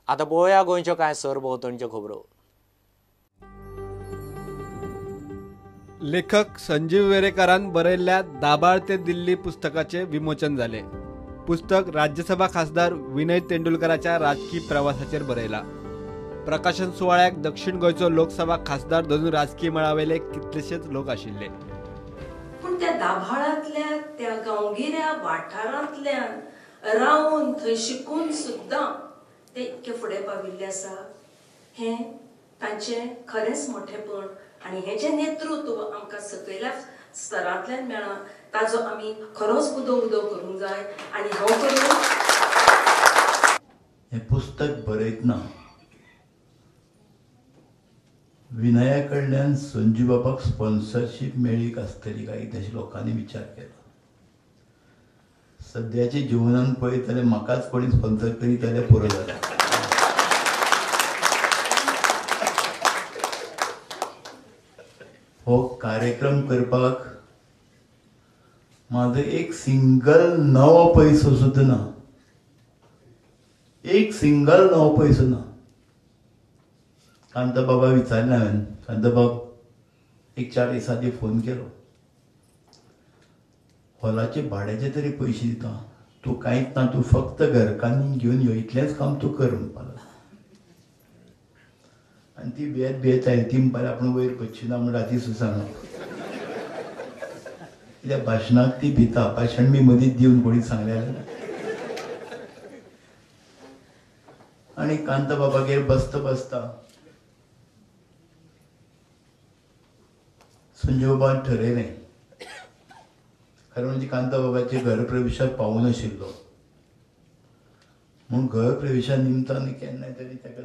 आता पळोवया गोंयच्यो कांय सरभोंवतणच्यो खबरो. लेखक संजीव वेरेकरान बरयल्ल्या दाबाळ ते दिल्ली पुस्तकाचे विमोचन झाले. पुस्तक राज्यसभा खासदार विनय तेंडुलकराच्या राजकीय प्रवासाचेर बरयला. प्रकाशन सुवाळ्याक दक्षिण गोंयचो लोकसभा खासदार दोन राजकीय मळावेले कितलेशेच लोक आशिल्ले. पण त्या दाभाळांतल्या त्या गांवगिऱ्या वाठारांतल्यान रावून थंय शिकून सुद्दां ते इतके फुडें पाविल्ले आसा. हें तांचें खरेंच मोठेपण आनी हें जें नेतृत्व आमकां सकयल्या स्तरांतल्यान मेळ्ळां ताजो आमी खरोच उदो करूंक जाय. आनी हांव करून हें पुस्तक बरयतना विनया कडल्यान संजू बाबाक स्पॉन्सरशीप मेळ्ळी आसतली काय तशें लोकांनी विचार केला. सद्याच्या जिवनांत पळयत जाल्यार म्हाकाच कोणी स्पॉन्सर करीत जाल्यार पुरो जालें. हो कार्यक्रम करपाक म्हाजो एक सिंगल नवो पयसो सुद्दां ना. एक सिंगल नवो पयसो ना. कांता बाबा विचारलें हांवें. कांता बाब एक 4 दिसां आदीं फोन केलो. हॉलाचे भाड्याचे तरी पयशे दिता. तूं कांयच ना, तूं फक्त घरकान्नी घेवन यो, इतलेंच काम तूं कर म्हणपाक लागलो. आनी ती भेत आयली. ती म्हणपाक आपूण वयर पडचिना म्हूण राती सांगलो. कित्याक भाशणाक ती भिता. भाशण बी मदींच दिवन कोणी सांगलें जाल्यार. आनी कांता बाबागेर बसता संजय बाबान ठरयलें. खरें म्हणजे कांता बाबाचे घर प्रवेशाक पावूं नाशिल्लो म्हूण घर प्रवेशा निमतान केन्नाय तरी ताका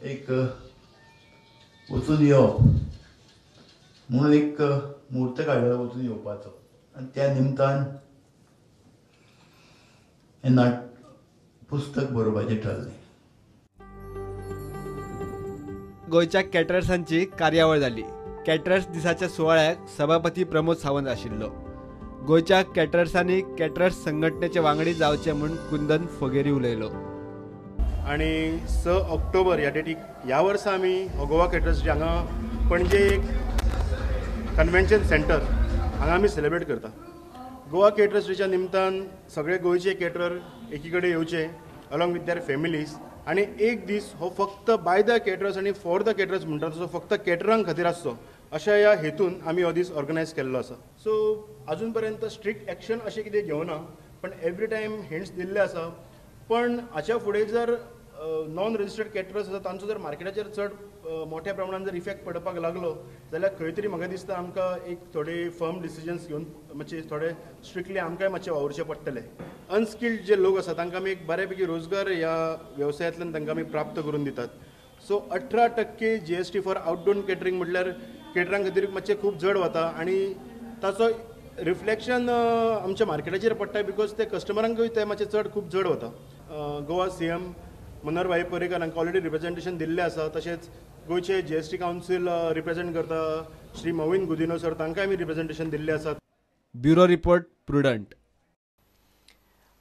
एक वचून येवप म्हणून एक मुहूर्त काडलो वचून येवपाचो. आनी त्या निमतान हें पुस्तक बरोवपाचें ठरलें. गोंयच्या कॅटरर्सांची कार्यावळ जाली. कॅटरर्स दिसाच्या सुवाळ्याक सभापती प्रमोद सावंत आशिल्लो. गोंयच्या कॅटरर्सांनी कॅटरर्स संघटनेचे वांगडी जावचे म्हूण कुंदन फगेरी उलयलो. आणि 6 ऑक्टोबर ह्या डेटीक ह्या वर्सा आमी गोवा कॅटरर्स डे हांगा पणजे एक कन्वेन्शन सेंटर हांगा आमी सेलिब्रेट करता. गोवा कॅटरर्स डेच्या निमतान सगळे गोंयचे कॅटरर एकी कडेन येवचे अलॉंग विथ देअर फॅमिलीज आनी एक दीस हो फक्त बाय द कॅटरर्स आनी फॉर द कॅटरर्स म्हणटा तसो फक्त कॅटरांक खातीर आसचो अशा ह्या हेतून आमी हो दीस ऑर्गनायज केल्लो आसा. सो अजून पर्यंत स्ट्रिक्ट एक्शन अशें कितें घेवना पण एवरी टायम हिंट्स दिल्ले आसा. पण हाच्या फुडें जर नॉन रजिस्टर्ड कॅटरर्स आसा तांचो जर मार्केटाचेर चड मोठ्या प्रमाणात जर इफेक्ट पडपाक लागलो जाल्यार खंय तरी म्हाका दिसता आमकां एक थोडे फर्म डिसिजन्स घेवन मातशे थोडे स्ट्रिक्टली आमकांय मातशें वावरचें पडटलें. अनस्किल्ड जे लोक आसा तांकां आमी एक बऱ्यापैकी रोजगार ह्या वेवसायांतल्यान तांकां आमी प्राप्त करून दितात. So 18% GST for outdoor catering म्हटल्यार कॅटरांक खातीर मातशें खूब जड वता आनी ताचो रिफ्लेक्शन आमच्या मार्केटाचेर पडटा बिकॉज ते कस्टमरांकूय ते मातशें चड खूब जड वता. गोवा CM मनोहर भाई पर्रीकार हांकां ऑलरेडी रिप्रेझेंटेशन दिल्लें आसा. तशेंच गोंयचे GST कावन्सील रिप्रेझेंट करता श्री मवीन गुदिनो सर तांकांय आमी रिप्रेझेंटेशन दिल्लें आसा. Bureau report prudent.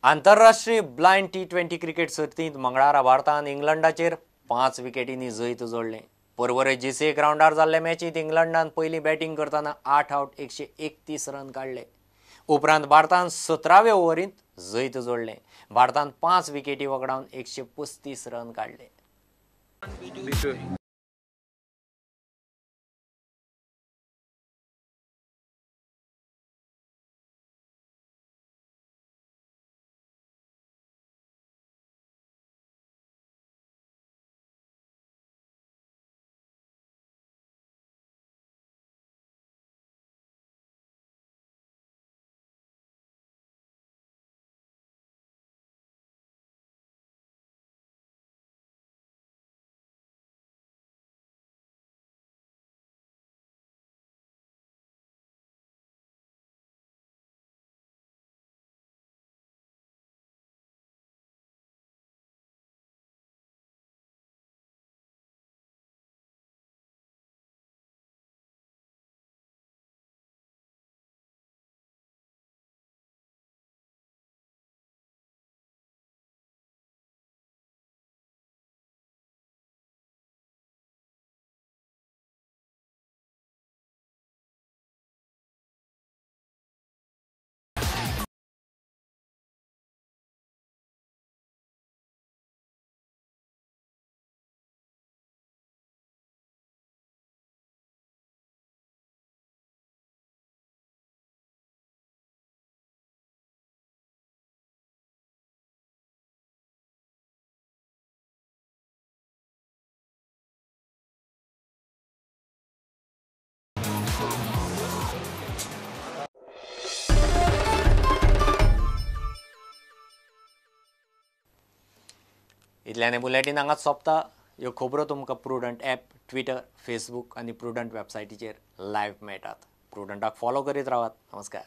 आंतरराष्ट्रीय ब्लायंड T20 क्रिकेट सर्तींत मंगळारा भारतान इंग्लंडाचेर 5 विकेटींनी जैत जोडलें. परवरे GCA ग्राउंडार जाल्ले मॅचींत इंग्लंडान पयलीं बॅटिंग करतना 8 आउट 131 रन काडले. उपरांत भारतान 17व्या ओव्हरींत जैत जोडलें. भारतान 5 विकेटी वगडावन 135 रन काडले. इतल्यान बुलेटीन हांगाच सोंपता. ह्यो खबरो तुमकां प्रुडंट ॲप, ट्विटर, फेसबूक आनी प्रुडंट वेबसायटीचेर लायव्ह मेळटात. प्रुडंटाक फॉलो करीत रावात. नमस्कार.